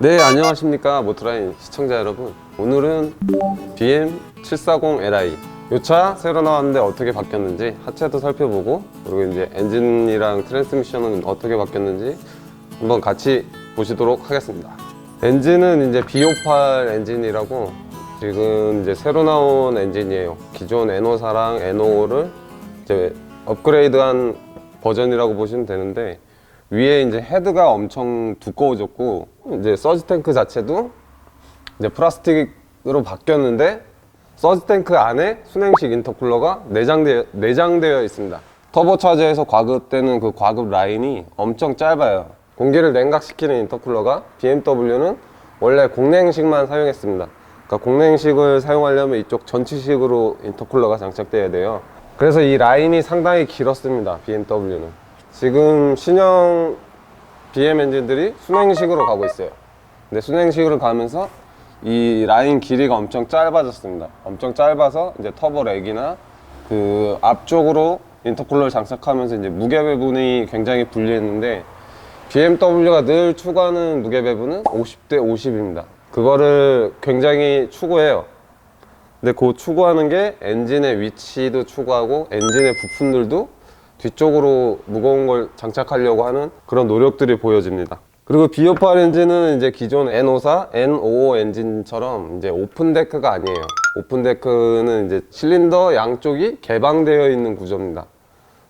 네, 안녕하십니까 모토라인 시청자 여러분. 오늘은 BM740Li 이 차 새로 나왔는데 어떻게 바뀌었는지 하체도 살펴보고, 그리고 이제 엔진이랑 트랜스미션은 어떻게 바뀌었는지 한번 같이 보시도록 하겠습니다. 엔진은 이제 B58 엔진이라고 지금 이제 새로 나온 엔진이에요. 기존 N54랑 N55를 이제 업그레이드한 버전이라고 보시면 되는데, 위에 이제 헤드가 엄청 두꺼워졌고, 이제 서지 탱크 자체도 이제 플라스틱으로 바뀌었는데, 서지 탱크 안에 순행식 인터쿨러가 내장되어 있습니다. 터보차저에서 과급되는 그 과급 라인이 엄청 짧아요. 공기를 냉각시키는 인터쿨러가 BMW는 원래 공냉식만 사용했습니다. 그러니까 공냉식을 사용하려면 이쪽 전치식으로 인터쿨러가 장착되어야 돼요. 그래서 이 라인이 상당히 길었습니다. BMW는 지금 신형 BM 엔진들이 순행식으로 가고 있어요. 근데 순행식으로 가면서 이 라인 길이가 엄청 짧아졌습니다. 엄청 짧아서 이제 터보 렉이나 그 앞쪽으로 인터쿨러를 장착하면서 이제 무게 배분이 굉장히 불리했는데, BMW가 늘 추구하는 무게 배분은 50대 50입니다. 그거를 굉장히 추구해요. 근데 그 추구하는 게 엔진의 위치도 추구하고, 엔진의 부품들도 뒤쪽으로 무거운 걸 장착하려고 하는 그런 노력들이 보여집니다. 그리고 B58 엔진은 이제 기존 N54, N55 엔진처럼 이제 오픈 데크가 아니에요. 오픈 데크는 이제 실린더 양쪽이 개방되어 있는 구조입니다.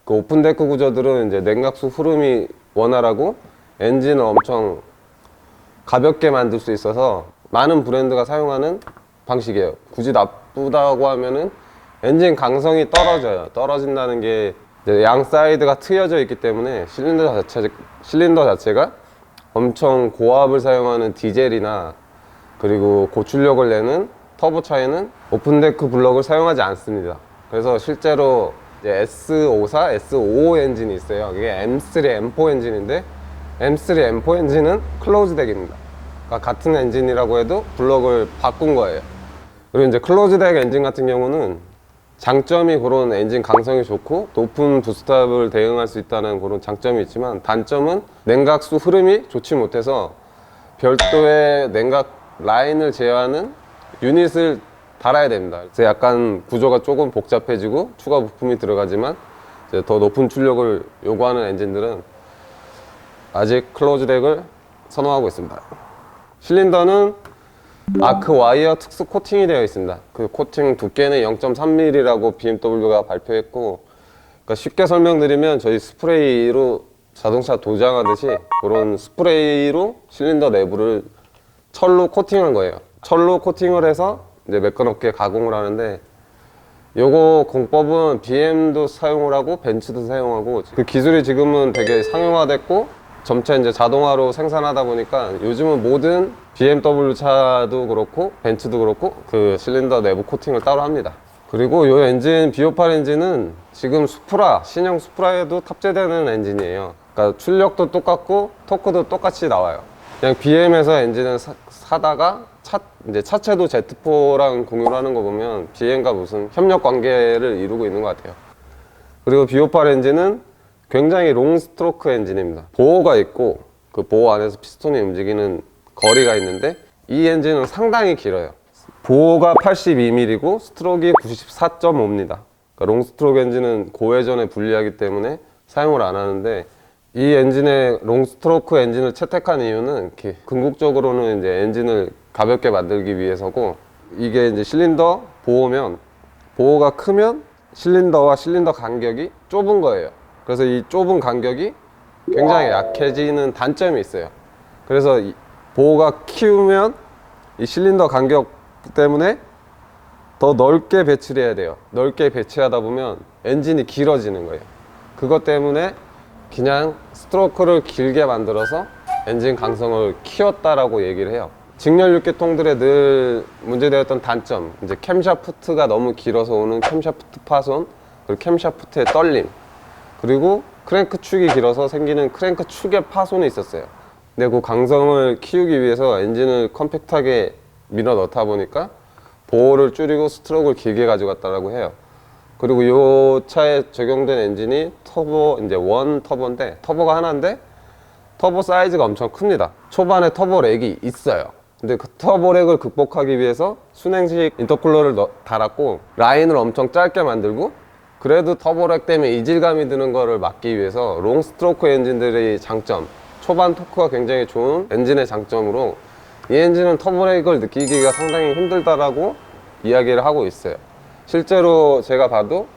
그 오픈 데크 구조들은 이제 냉각수 흐름이 원활하고 엔진을 엄청 가볍게 만들 수 있어서 많은 브랜드가 사용하는 방식이에요. 굳이 나쁘다고 하면은 엔진 강성이 떨어져요. 떨어진다는 게 양 사이드가 트여져 있기 때문에 실린더 자체가 엄청 고압을 사용하는 디젤이나 그리고 고출력을 내는 터보차에는 오픈데크 블럭을 사용하지 않습니다. 그래서 실제로 이제 S54, S55 엔진이 있어요. 이게 M3, M4 엔진인데, M3, M4 엔진은 클로즈덱입니다. 그러니까 같은 엔진이라고 해도 블럭을 바꾼 거예요. 그리고 이제 클로즈덱 엔진 같은 경우는 장점이 그런 엔진 강성이 좋고 높은 부스트압을 대응할 수 있다는 그런 장점이 있지만, 단점은 냉각수 흐름이 좋지 못해서 별도의 냉각 라인을 제어하는 유닛을 달아야 됩니다. 그래서 약간 구조가 조금 복잡해지고 추가 부품이 들어가지만, 이제 더 높은 출력을 요구하는 엔진들은 아직 클로즈덱을 선호하고 있습니다. 실린더는 아크 와이어 특수 코팅이 되어 있습니다. 그 코팅 두께는 0.3mm라고 BMW가 발표했고, 그러니까 쉽게 설명드리면 저희 스프레이로 자동차 도장하듯이 그런 스프레이로 실린더 내부를 철로 코팅한 거예요. 철로 코팅을 해서 이제 매끄럽게 가공을 하는데, 요거 공법은 BM도 사용을 하고 벤츠도 사용하고, 그 기술이 지금은 되게 상용화됐고 점차 이제 자동화로 생산하다 보니까 요즘은 모든 BMW 차도 그렇고 벤츠도 그렇고 그 실린더 내부 코팅을 따로 합니다. 그리고 이 엔진 B58 엔진은 지금 수프라, 신형 수프라에도 탑재되는 엔진이에요. 그러니까 출력도 똑같고 토크도 똑같이 나와요. 그냥 BM에서 엔진을 사다가 이제 차체도 Z4랑 공유를 하는 거 보면 BM과 무슨 협력 관계를 이루고 있는 것 같아요. 그리고 B58 엔진은 굉장히 롱 스트로크 엔진입니다. 보호가 있고 그 보호 안에서 피스톤이 움직이는 거리가 있는데, 이 엔진은 상당히 길어요. 보호가 82mm고 스트로크가 94.5입니다. 그러니까 롱 스트로크 엔진은 고회전에 불리하기 때문에 사용을 안 하는데, 이 엔진의 롱 스트로크 엔진을 채택한 이유는 이렇게 궁극적으로는 이제 엔진을 가볍게 만들기 위해서고, 이게 이제 실린더 보호가 크면 실린더와 실린더 간격이 좁은 거예요. 그래서 이 좁은 간격이 굉장히 약해지는 단점이 있어요. 그래서 보호가 키우면 이 실린더 간격 때문에 더 넓게 배치를 해야 돼요. 넓게 배치하다 보면 엔진이 길어지는 거예요. 그것 때문에 그냥 스트로크를 길게 만들어서 엔진 강성을 키웠다라고 얘기를 해요. 직렬 육개통들의 늘 문제되었던 단점, 이제 캠샤프트가 너무 길어서 오는 캠샤프트 파손, 그리고 캠샤프트의 떨림, 그리고 크랭크 축이 길어서 생기는 크랭크 축의 파손이 있었어요. 근데 그 강성을 키우기 위해서 엔진을 컴팩트하게 밀어 넣다 보니까 보호를 줄이고 스트로크를 길게 가져갔다고 해요. 그리고 이 차에 적용된 엔진이 터보, 이제 원 터보인데, 터보가 하나인데 터보 사이즈가 엄청 큽니다. 초반에 터보 렉이 있어요. 근데 그 터보 렉을 극복하기 위해서 순행식 인터쿨러를 달았고 라인을 엄청 짧게 만들고, 그래도 터보 렉 때문에 이질감이 드는 거를 막기 위해서 롱 스트로크 엔진들의 장점, 초반 토크가 굉장히 좋은 엔진의 장점으로 이 엔진은 터보 렉을 느끼기가 상당히 힘들다라고 이야기를 하고 있어요. 실제로 제가 봐도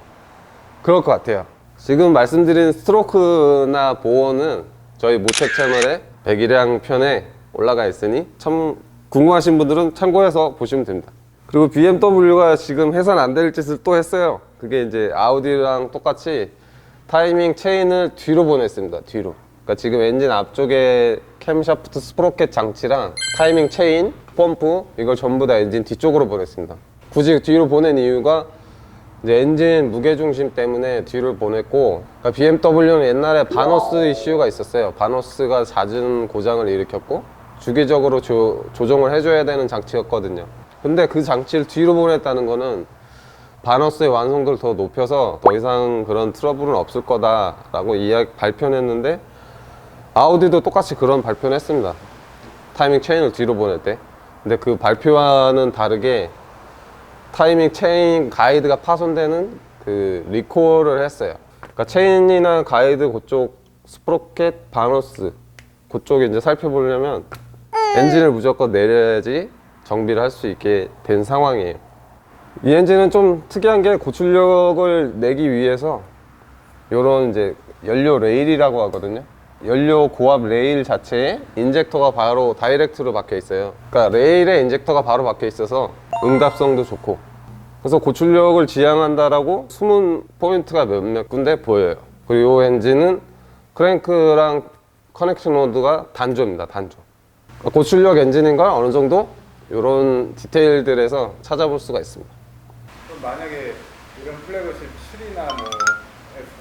그럴 것 같아요. 지금 말씀드린 스트로크나 보어는 저희 모책 채널에 배기량 편에 올라가 있으니 참 궁금하신 분들은 참고해서 보시면 됩니다. 그리고 BMW가 지금 해선 안 될 짓을 또 했어요. 그게 이제 아우디랑 똑같이 타이밍 체인을 뒤로 보냈습니다. 뒤로. 그러니까 지금 엔진 앞쪽에 캠샤프트 스프로켓 장치랑 타이밍 체인, 펌프 이걸 전부 다 엔진 뒤쪽으로 보냈습니다. 굳이 뒤로 보낸 이유가 이제 엔진 무게중심 때문에 뒤를 보냈고, 그러니까 BMW는 옛날에 바너스 이슈가 있었어요. 바너스가 잦은 고장을 일으켰고 주기적으로 조정을 해줘야 되는 장치였거든요. 근데 그 장치를 뒤로 보냈다는 거는 바너스의 완성도를 더 높여서 더 이상 그런 트러블은 없을 거다라고 발표를 했는데, 아우디도 똑같이 그런 발표를 했습니다. 타이밍 체인을 뒤로 보낼 때. 근데 그 발표와는 다르게 타이밍 체인 가이드가 파손되는 그 리콜을 했어요. 그러니까 체인이나 가이드 그쪽 스프로켓, 바너스 그쪽에 이제 살펴보려면 엔진을 무조건 내려야지 정비를 할 수 있게 된 상황이에요. 이 엔진은 좀 특이한 게 고출력을 내기 위해서 이런 이제 연료 레일이라고 하거든요. 연료 고압 레일 자체에 인젝터가 바로 다이렉트로 박혀 있어요. 그러니까 레일에 인젝터가 바로 박혀 있어서 응답성도 좋고, 그래서 고출력을 지향한다라고 숨은 포인트가 몇몇 군데 보여요. 그리고 이 엔진은 크랭크랑 커넥션 로드가 단조입니다. 단조. 그러니까 고출력 엔진인 걸 어느 정도 이런 디테일들에서 찾아볼 수가 있습니다. 그럼 만약에 이런 플래그십 7이나 뭐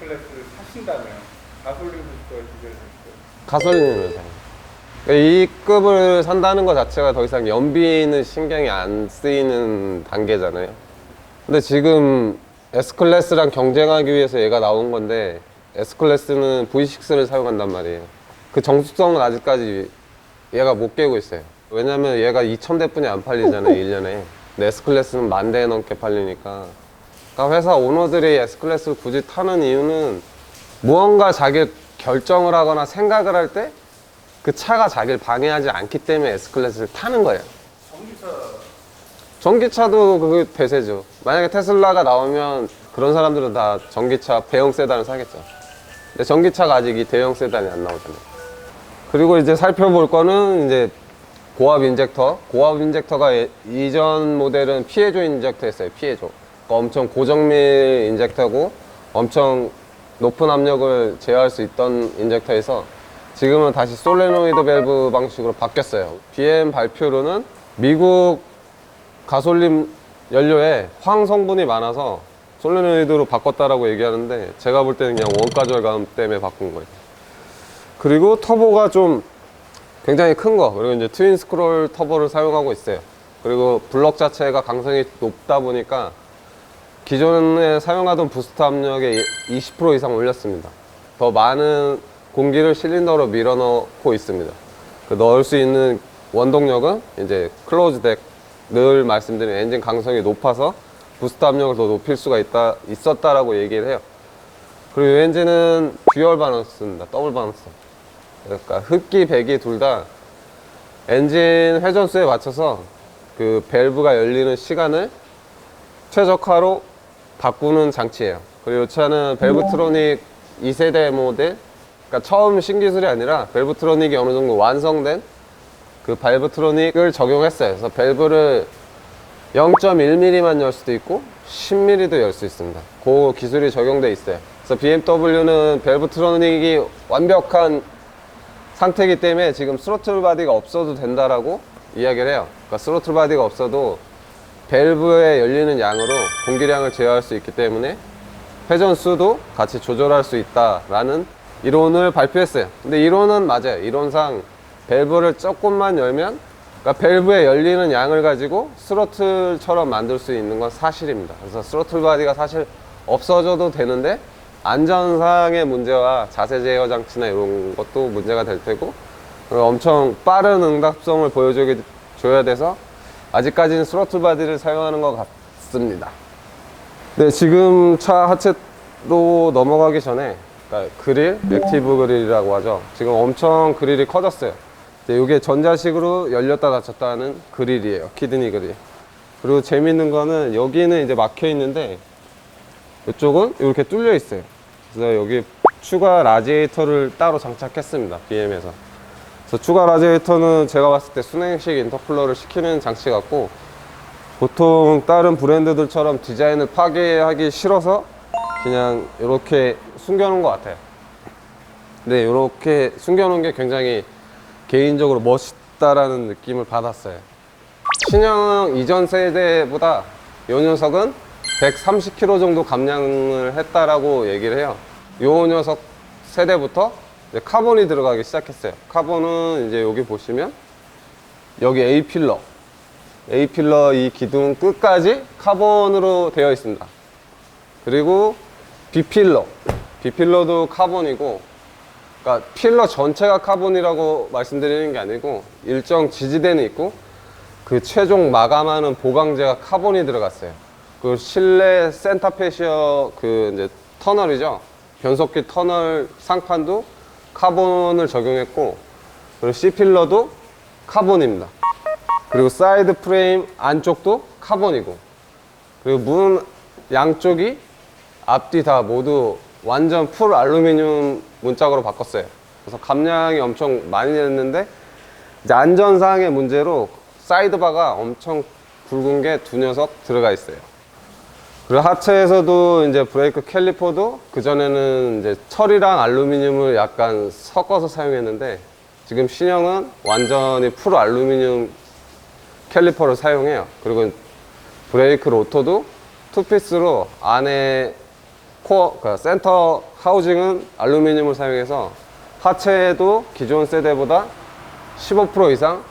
S클래스를 사신다면 가솔린 부스터가 디젤 부스터? 가솔린으로 사요. 이 급을 산다는 것 자체가 더 이상 연비는 신경이 안 쓰이는 단계잖아요. 근데 지금 S클래스랑 경쟁하기 위해서 얘가 나온 건데, S클래스는 V6를 사용한단 말이에요. 그 정숙성은 아직까지 얘가 못 깨고 있어요. 왜냐면 얘가 2,000대뿐이 안 팔리잖아요, 1년에. 근데 S클래스는 10,000대 넘게 팔리니까. 그러니까 회사 오너들이 S클래스를 굳이 타는 이유는 무언가 자기 결정을 하거나 생각을 할 때 그 차가 자기를 방해하지 않기 때문에 S클래스를 타는 거예요. 전기차도 그게 대세죠. 만약에 테슬라가 나오면 그런 사람들은 다 전기차 대형 세단을 사겠죠. 근데 전기차가 아직 이 대형 세단이 안 나오잖아요. 그리고 이제 살펴볼 거는 이제 고압 인젝터. 고압 인젝터가 이전 모델은 피에조 인젝터였어요. 피에조. 그러니까 엄청 고정밀 인젝터고 엄청 높은 압력을 제어할 수 있던 인젝터에서 지금은 다시 솔레노이드 밸브 방식으로 바뀌었어요. BM 발표로는 미국 가솔린 연료에 황 성분이 많아서 솔레노이드로 바꿨다라고 얘기하는데, 제가 볼 때는 그냥 원가 절감 때문에 바꾼 거예요. 그리고 터보가 좀 굉장히 큰 거, 그리고 이제 트윈 스크롤 터보를 사용하고 있어요. 그리고 블럭 자체가 강성이 높다 보니까 기존에 사용하던 부스트 압력의 20% 이상 올렸습니다. 더 많은 공기를 실린더로 밀어 넣고 있습니다. 그 넣을 수 있는 원동력은 이제 클로즈 덱, 늘 말씀드린 엔진 강성이 높아서 부스트 압력을 더 높일 수가 있었다라고 얘기를 해요. 그리고 이 엔진은 듀얼 바너스입니다. 더블 바너스. 그러니까 흡기, 배기 둘 다 엔진 회전수에 맞춰서 그 밸브가 열리는 시간을 최적화로 바꾸는 장치예요. 그리고 이 차는 밸브트로닉 2세대 모델, 그러니까 처음 신기술이 아니라 밸브트로닉이 어느 정도 완성된 그 밸브트로닉을 적용했어요. 그래서 밸브를 0.1mm만 열 수도 있고 10mm도 열 수 있습니다. 그 기술이 적용돼 있어요. 그래서 BMW는 밸브트로닉이 완벽한 상태이기 때문에 지금 스로틀 바디가 없어도 된다라고 이야기를 해요. 그러니까 스로틀 바디가 없어도 밸브에 열리는 양으로 공기량을 제어할 수 있기 때문에 회전수도 같이 조절할 수 있다라는 이론을 발표했어요. 근데 이론은 맞아요. 이론상 밸브를 조금만 열면, 그러니까 밸브에 열리는 양을 가지고 스로틀처럼 만들 수 있는 건 사실입니다. 그래서 스로틀 바디가 사실 없어져도 되는데 안전상의 문제와 자세 제어 장치나 이런 것도 문제가 될 테고, 그리고 엄청 빠른 응답성을 보여줘야 돼서 아직까지는 스로틀 바디를 사용하는 것 같습니다. 네, 지금 차 하체로 넘어가기 전에, 그러니까 그릴, 액티브 그릴이라고 하죠. 지금 엄청 그릴이 커졌어요. 이게 전자식으로 열렸다 닫혔다 하는 그릴이에요. 키드니 그릴. 그리고 재밌는 거는 여기는 이제 막혀 있는데 이쪽은 이렇게 뚫려 있어요. 그래서 여기 추가 라지에이터를 따로 장착했습니다. BM에서. 그래서 추가 라지에이터는 제가 봤을 때 순행식 인터쿨러를 시키는 장치 같고, 보통 다른 브랜드들처럼 디자인을 파괴하기 싫어서 그냥 이렇게 숨겨놓은 것 같아요. 근데 이렇게 숨겨놓은 게 굉장히 개인적으로 멋있다라는 느낌을 받았어요. 신형 이전 세대보다 이 녀석은 130kg 정도 감량을 했다라고 얘기를 해요. 이 녀석 세대부터 이제 카본이 들어가기 시작했어요. 카본은 이제 여기 보시면 여기 A필러 이 기둥 끝까지 카본으로 되어 있습니다. 그리고 B필러도 카본이고, 그러니까 필러 전체가 카본이라고 말씀드리는 게 아니고 일정 지지대는 있고 그 최종 마감하는 보강재가 카본이 들어갔어요. 그 실내 센터 패시어 그 이제 터널이죠. 변속기 터널 상판도 카본을 적용했고, 그리고 C필러도 카본입니다. 그리고 사이드 프레임 안쪽도 카본이고, 그리고 문 양쪽이 앞뒤 다 모두 완전 풀 알루미늄 문짝으로 바꿨어요. 그래서 감량이 엄청 많이 됐는데, 이제 안전상의 문제로 사이드바가 엄청 굵은 게 두 녀석 들어가 있어요. 그리고 하체에서도 이제 브레이크 캘리퍼도 그전에는 이제 철이랑 알루미늄을 약간 섞어서 사용했는데, 지금 신형은 완전히 풀 알루미늄 캘리퍼를 사용해요. 그리고 브레이크 로터도 투피스로 안에 코어, 그러니까 센터 하우징은 알루미늄을 사용해서 하체에도 기존 세대보다 15% 이상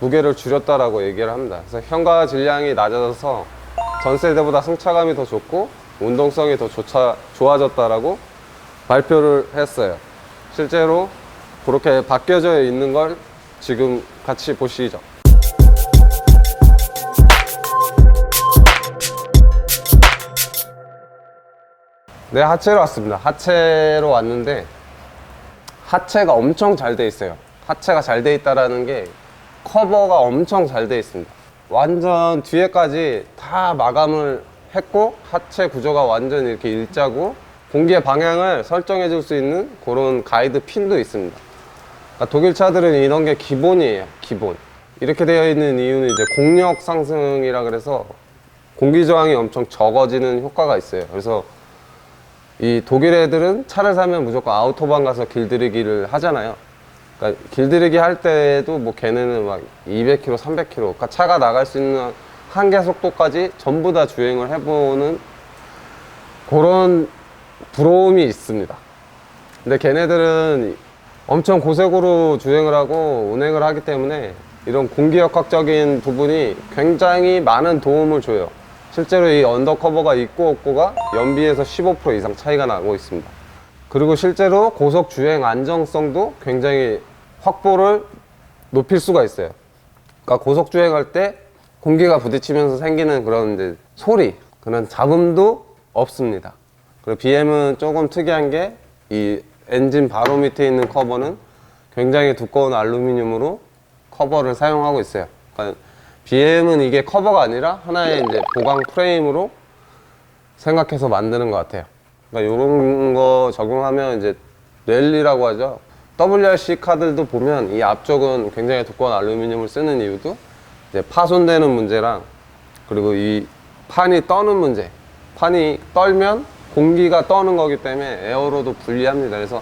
무게를 줄였다라고 얘기를 합니다. 그래서 현가 질량이 낮아져서 전 세대보다 승차감이 더 좋고 운동성이 더 좋아졌다라고 발표를 했어요. 실제로 그렇게 바뀌어져 있는 걸 지금 같이 보시죠. 네, 하체로 왔습니다. 하체로 왔는데 하체가 엄청 잘 돼 있어요. 하체가 잘 돼 있다라는 게 커버가 엄청 잘 돼 있습니다. 완전 뒤에까지 다 마감을 했고, 하체 구조가 완전 이렇게 일자고 공기의 방향을 설정해 줄 수 있는 그런 가이드 핀도 있습니다. 그러니까 독일 차들은 이런 게 기본이에요. 기본. 이렇게 되어 있는 이유는 이제 공력 상승이라 그래서 공기 저항이 엄청 적어지는 효과가 있어요. 그래서 이 독일 애들은 차를 사면 무조건 아우토반 가서 길들이기를 하잖아요. 그러니까 길들이기 할 때도 뭐 걔네는 막 200km, 300km, 그러니까 차가 나갈 수 있는 한계 속도까지 전부 다 주행을 해보는 그런 부러움이 있습니다. 근데 걔네들은 엄청 고속으로 주행을 하고 운행을 하기 때문에 이런 공기역학적인 부분이 굉장히 많은 도움을 줘요. 실제로 이 언더커버가 있고 없고가 연비에서 15% 이상 차이가 나고 있습니다. 그리고 실제로 고속 주행 안정성도 굉장히 확보를 높일 수가 있어요. 그러니까 고속 주행할 때 공기가 부딪히면서 생기는 그런 이제 소리, 그런 잡음도 없습니다. 그리고 BM은 조금 특이한 게 이 엔진 바로 밑에 있는 커버는 굉장히 두꺼운 알루미늄으로 커버를 사용하고 있어요. 그러니까 BM은 이게 커버가 아니라 하나의 이제 보강 프레임으로 생각해서 만드는 것 같아요. 그러니까 이런 거 적용하면 이제 랠리라고 하죠. WRC 카들도 보면 이 앞쪽은 굉장히 두꺼운 알루미늄을 쓰는 이유도 이제 파손되는 문제랑, 그리고 이 판이 떠는 문제. 판이 떨면 공기가 떠는 거기 때문에 에어로도 불리합니다. 그래서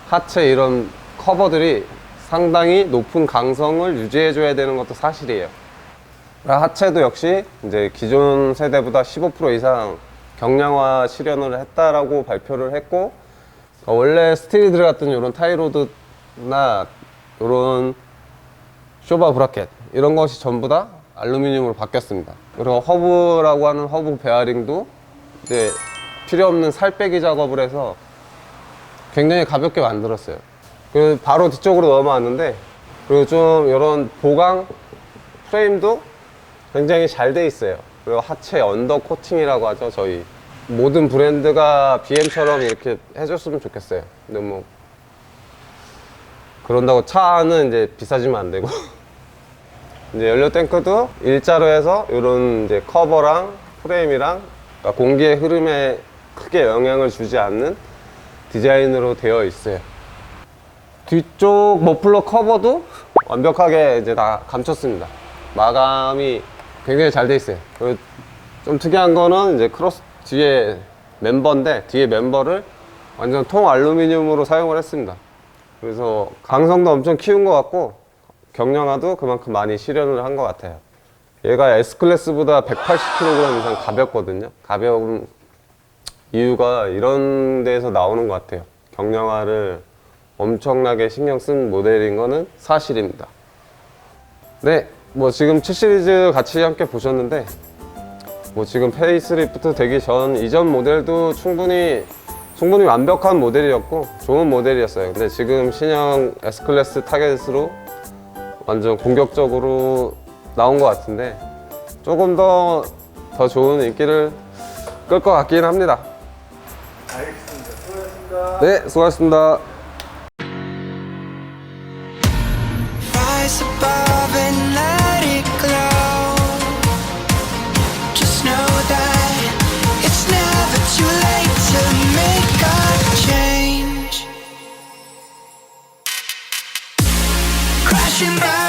하체 이런 커버들이 상당히 높은 강성을 유지해 줘야 되는 것도 사실이에요. 하체도 역시 이제 기존 세대보다 15% 이상 경량화 실현을 했다라고 발표를 했고, 원래 스틸이 들어갔던 이런 타이로드나 이런 쇼바 브라켓 이런 것이 전부 다 알루미늄으로 바뀌었습니다. 그리고 허브라고 하는 허브 베어링도 이제 필요 없는 살 빼기 작업을 해서 굉장히 가볍게 만들었어요. 그리고 바로 뒤쪽으로 넘어왔는데, 그리고 좀 이런 보강 프레임도 굉장히 잘 돼 있어요. 그리고 하체 언더 코팅이라고 하죠. 저희 모든 브랜드가 BM처럼 이렇게 해줬으면 좋겠어요. 근데 뭐 그런다고 차는 이제 비싸지면 안 되고 이제 연료 탱크도 일자로 해서 이런 이제 커버랑 프레임이랑 그러니까 공기의 흐름에 크게 영향을 주지 않는 디자인으로 되어 있어요. 뒤쪽 머플러 커버도 완벽하게 이제 다 감췄습니다. 마감이 굉장히 잘 돼 있어요. 그리고 좀 특이한 거는 이제 크로스 뒤에 멤버인데, 뒤에 멤버를 완전 통 알루미늄으로 사용을 했습니다. 그래서 강성도 엄청 키운 것 같고 경량화도 그만큼 많이 실현을 한 것 같아요. 얘가 S클래스보다 180kg 이상 가볍거든요. 가벼운 이유가 이런 데에서 나오는 것 같아요. 경량화를 엄청나게 신경 쓴 모델인 거는 사실입니다. 네, 뭐 지금 7 시리즈 같이 함께 보셨는데, 뭐 지금 페이스리프트 되기 전 이전 모델도 충분히 완벽한 모델이었고 좋은 모델이었어요. 근데 지금 신형 S클래스 타겟으로 완전 공격적으로 나온 것 같은데 조금 더 좋은 인기를 끌 것 같긴 합니다. 알겠습니다. 수고하셨습니다. 네, 수고하셨습니다. Rise above and let it glow. Just know that it's never too late to make a change. Crashing by